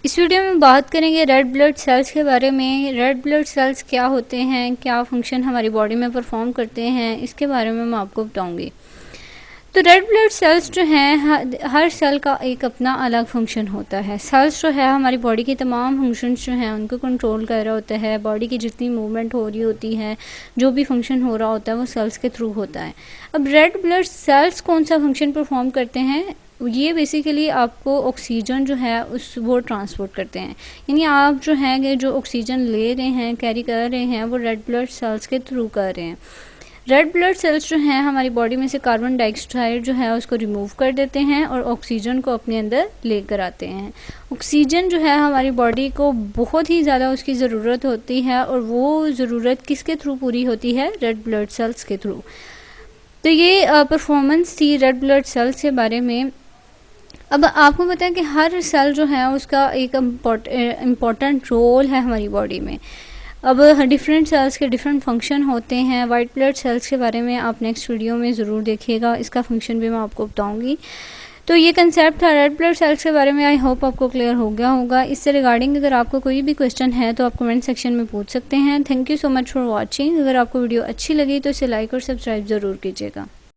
इस वीडियो में बात करेंगे रेड ब्लड सेल्स के बारे में। रेड ब्लड सेल्स क्या होते हैं, क्या फंक्शन हमारी बॉडी में परफॉर्म करते हैं, इसके बारे में मैं आपको बताऊंगी। तो रेड ब्लड सेल्स जो हैं, हर सेल का एक अपना अलग फंक्शन होता है। सेल्स जो है हमारी बॉडी की तमाम फंक्शंस जो हैं उनको कंट्रोल कर रहा होता है। बॉडी की जितनी मूवमेंट हो रही होती है, जो भी फंक्शन हो रहा होता है वो सेल्स के थ्रू होता है। अब रेड ब्लड सेल्स कौन सा फंक्शन परफॉर्म करते हैं, ये बेसिकली आपको ऑक्सीजन जो है वो ट्रांसपोर्ट करते हैं। यानी आप जो है कि जो ऑक्सीजन ले रहे हैं, कैरी कर रहे हैं, वो रेड ब्लड सेल्स के थ्रू कर रहे हैं। रेड ब्लड सेल्स जो हैं हमारी बॉडी में से कार्बन डाइऑक्साइड जो है उसको रिमूव कर देते हैं और ऑक्सीजन को अपने अंदर लेकर आते हैं। ऑक्सीजन जो है हमारी बॉडी को बहुत ही ज़्यादा उसकी ज़रूरत होती है, और वो ज़रूरत किसके थ्रू पूरी होती है, रेड ब्लड सेल्स के थ्रू। तो ये परफॉर्मेंस थी रेड ब्लड सेल्स के बारे में। अब आपको पता है कि हर सेल जो है उसका एक इम्पॉर्टेंट रोल है हमारी बॉडी में। अब डिफरेंट सेल्स के डिफरेंट फंक्शन होते हैं। वाइट ब्लड सेल्स के बारे में आप नेक्स्ट वीडियो में ज़रूर देखिएगा, इसका फंक्शन भी मैं आपको बताऊंगी। तो ये कंसेप्ट था रेड ब्लड सेल्स के बारे में। आई होप आपको क्लियर हो गया होगा। इससे रिगार्डिंग अगर आपको कोई भी क्वेश्चन है तो आप कमेंट सेक्शन में पूछ सकते हैं। Thank you so much for watching. अगर आपको वीडियो अच्छी लगी तो इसे लाइक और सब्सक्राइब ज़रूर कीजिएगा।